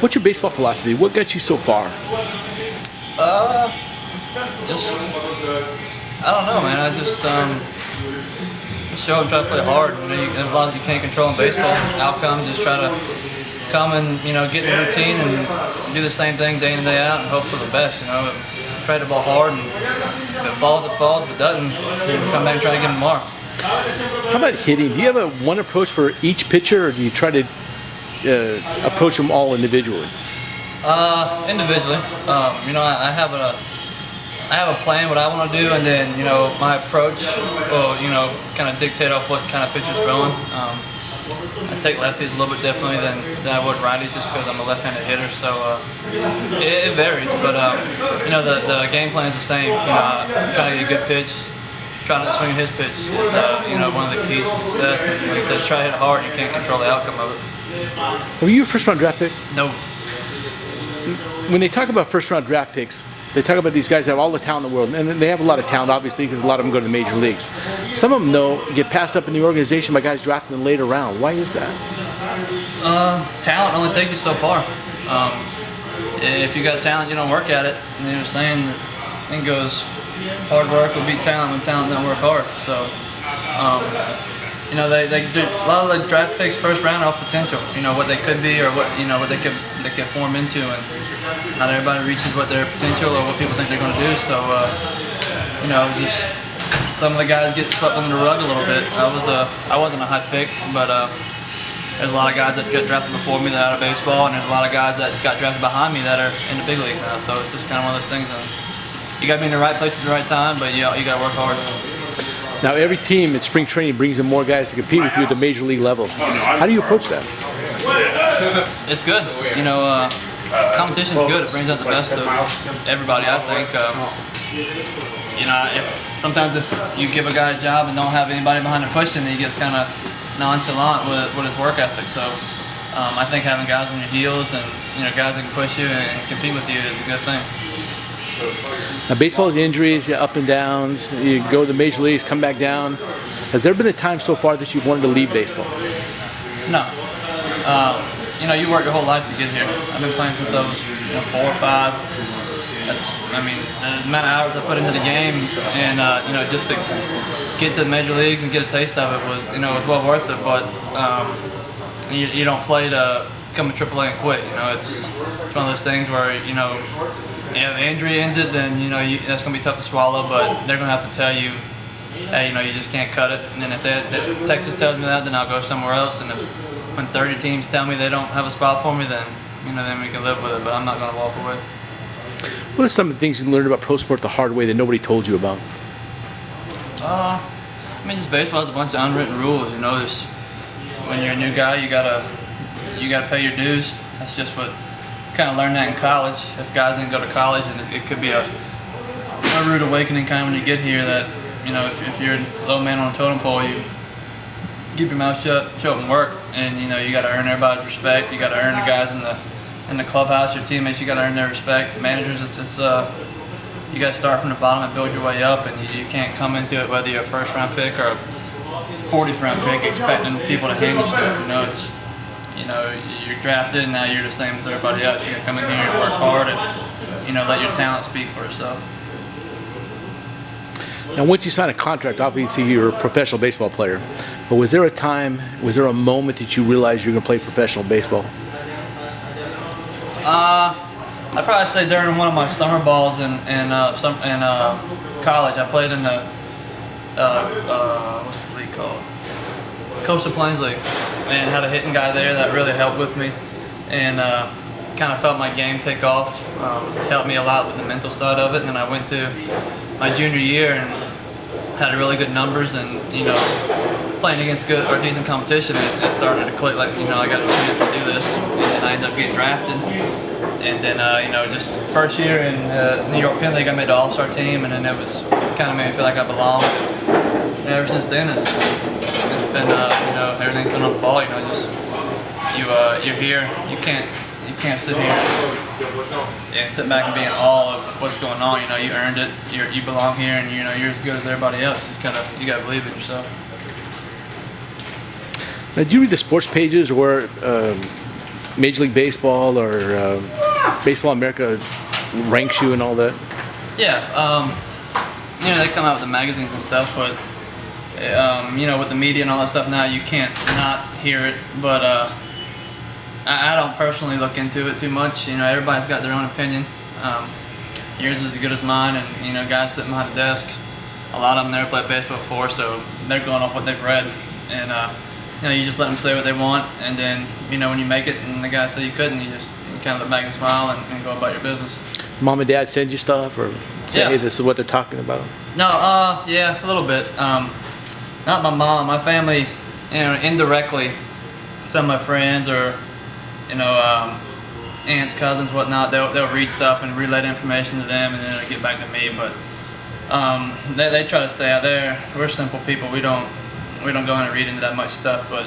What's your baseball philosophy? What got you so far? Just I don't know, man. I just show up and try to play hard. You know, there's a lot you can't control in baseball. Outcomes, just try to come and get in the routine and do the same thing day in and day out and hope for the best. You know, try the ball hard, and if it falls, it falls. If it doesn't, we'll come back and try again tomorrow. How about hitting? Do you have one approach for each pitcher, or do you try to approach them all individually? Individually. You know, I have a plan what I want to do, and then my approach will kind of dictate off what kind of pitcher's throwing. I take lefties a little bit differently than I would righties, just because I'm a left-handed hitter. So it varies, but the game plan is the same. Trying to get a good pitch, trying to swing his pitch is one of the keys to success. And like I said, try to hit hard. You can't control the outcome of it. Were you a first-round draft pick? No. When they talk about first-round draft picks, they talk about these guys that have all the talent in the world, and they have a lot of talent, obviously, because a lot of them go to the major leagues. Some of them, though, get passed up in the organization by guys drafted in the later round. Why is that? Talent only takes you so far. If you got talent, you don't work at it. And they're saying that it goes, hard work will beat talent when talent don't work hard. So, they do a lot of the draft picks first round off potential. What they could be, or what they could form into, and not everybody reaches what their potential or what people think they're going to do. So, just some of the guys get swept under the rug a little bit. I wasn't a high pick, but there's a lot of guys that got drafted before me that are out of baseball, and there's a lot of guys that got drafted behind me that are in the big leagues now. So it's just kind of one of those things. You got to be in the right place at the right time, but you got to work hard. Now, every team at spring training brings in more guys to compete with you at the major league level. How do you approach that? It's good. Competition's good. It brings out the best of everybody, I think. Sometimes if you give a guy a job and don't have anybody behind him pushing, he gets kind of nonchalant with his work ethic. So I think having guys on your heels and guys that can push you and compete with you is a good thing. Now, baseball is injuries, up and downs. You go to the major leagues, come back down. Has there been a time so far that you've wanted to leave baseball? No. You work your whole life to get here. I've been playing since I was 4 or 5. The amount of hours I put into the game, and just to get to the major leagues and get a taste of it was was well worth it. But you don't play to come to AAA and quit. It's one of those things where if the injury ends it, then that's going to be tough to swallow. But they're going to have to tell you, hey, you just can't cut it. And then if Texas tells me that, then I'll go somewhere else. And when 30 teams tell me they don't have a spot for me, then then we can live with it. But I'm not going to walk away. What are some of the things you learned about pro sport the hard way that nobody told you about? Just baseball has a bunch of unwritten rules. There's, when you're a new guy, you gotta pay your dues. That's just what you kind of learn that in college. If guys didn't go to college, and it could be a rude awakening kind of when you get here. That if you're a low man on a totem pole, you keep your mouth shut, show up and work, and you got to earn everybody's respect. You got to earn the guys in the clubhouse, your teammates. You got to earn their respect. Managers, you got to start from the bottom and build your way up, and you can't come into it whether you're a first-round pick or a 40th round pick expecting people to hand you stuff. You're drafted, and now you're the same as everybody else. You got to come in here and work hard, and let your talent speak for itself. Now, once you sign a contract, obviously you're a professional baseball player. But was there a moment that you realized you were going to play professional baseball? I'd probably say during one of my summer balls in college, I played in the what's the league called? Coastal Plains League, and had a hitting guy there that really helped with me, and kind of felt my game take off. Helped me a lot with the mental side of it, and then I went to my junior year and had really good numbers, and playing against good or decent competition, it started to click. Like I got a chance to do this, and I ended up getting drafted. And then just first year in New York Penn League, I made the All-Star team, and then it was kind of made me feel like I belonged. And ever since then, it's been everything's been on the ball. You're here. You can't sit here and sit back and be in awe of what's going on. You earned it. You belong here, and you're as good as everybody else. You gotta believe in yourself. Now, do you read the sports pages, or Major League Baseball or Baseball America ranks you and all that? Yeah, they come out with the magazines and stuff, but with the media and all that stuff now, you can't not hear it. But I don't personally look into it too much. Everybody's got their own opinion. Yours is as good as mine, and guys sitting behind the desk, a lot of them never played baseball before, so they're going off what they've read, and you just let them say what they want, and then when you make it and the guys say you couldn't, you kind of look back and smile and go about your business. Mom and dad send you stuff or say, Yeah. hey, this is what they're talking about? No, yeah, a little bit. Not my mom, my family, indirectly, some of my friends or aunts, cousins, whatnot, they'll read stuff and relay the information to them, and then it'll get back to me. But they try to stay out there. We're simple people. We don't go in and read into that much stuff. But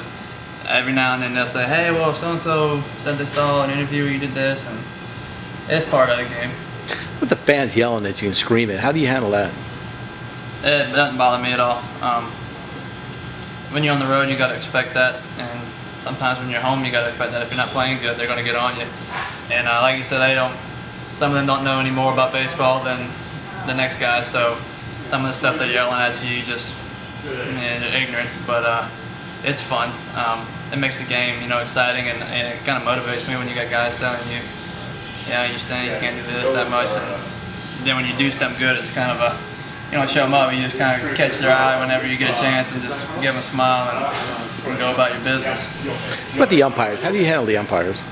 every now and then they'll say, hey, well, so and so said they saw an interview, you did this, and it's part of the game. With the fans yelling at you and screaming, how do you handle that? It doesn't bother me at all. When you're on the road, you got to expect that, and sometimes when you're home, you got to expect that. If you're not playing good, they're going to get on you. And like you said, some of them don't know any more about baseball than the next guy. So some of the stuff they're yelling at you, they're ignorant. But it's fun. It makes the game, exciting, and it kind of motivates me when you got guys telling you, yeah, you stink, you can't do this that much. And then when you do something good, it's kind of show them up. You just kind of catch their eye whenever you get a chance and just give them a smile and go about your business. What about the umpires? How do you handle the umpires?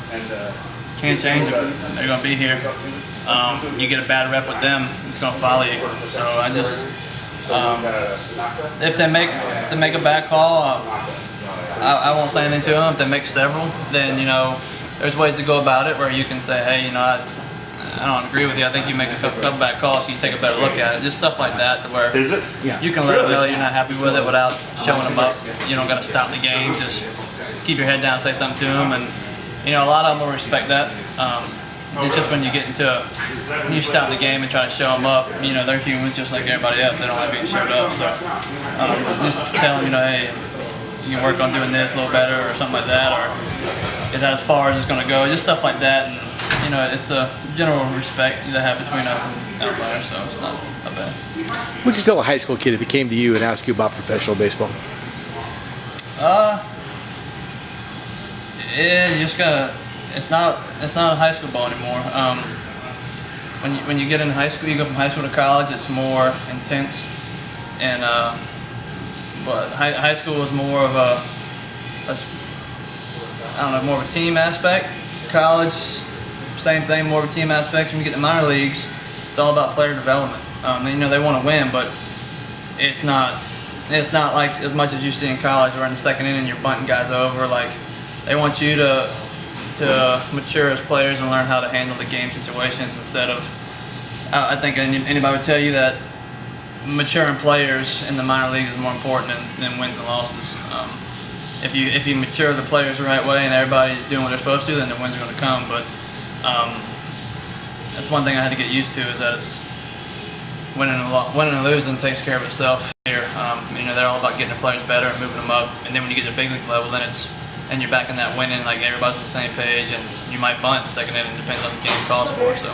Can't change them. They're going to be here. You get a bad rep with them, it's going to follow you. So I just, if they make a bad call, I won't say anything to them. If they make several, then there's ways to go about it where you can say, hey, I don't agree with you. I think you make a couple bad calls, so you take a better look at it. Just stuff like that, to where you can let them know you're not happy with it without showing them up. You don't got to stop the game. Just keep your head down, say something to them, and a lot of them will respect that. It's just when you get when you stop the game and try to show them up. They're humans just like everybody else. They don't like being showed up. So just tell them, hey, you can work on doing this a little better or something like that, or is that as far as it's going to go? Just stuff like that, and it's a general respect that have between us and umpires, so it's not bad. Would you tell a high school kid if he came to you and asked you about professional baseball? Yeah, you just gotta. It's not a high school ball anymore. When you get into high school, you go from high school to college. It's more intense, and but high school is more of more of a team aspect. College, same thing, more of a team aspect. When you get to minor leagues, it's all about player development. They want to win, but it's not like as much as you see in college, where in the second inning you're bunting guys over. Like, they want you to mature as players and learn how to handle the game situations instead of. I think anybody would tell you that maturing players in the minor leagues is more important than wins and losses. If you mature the players the right way and everybody's doing what they're supposed to, then the wins are going to come. But that's one thing I had to get used to, is that it's winning and losing takes care of itself here. They're all about getting the players better and moving them up. And then when you get to the big league level, then you're back in that winning, like everybody's on the same page, and you might bunt in the second inning, depends on the game calls for. So.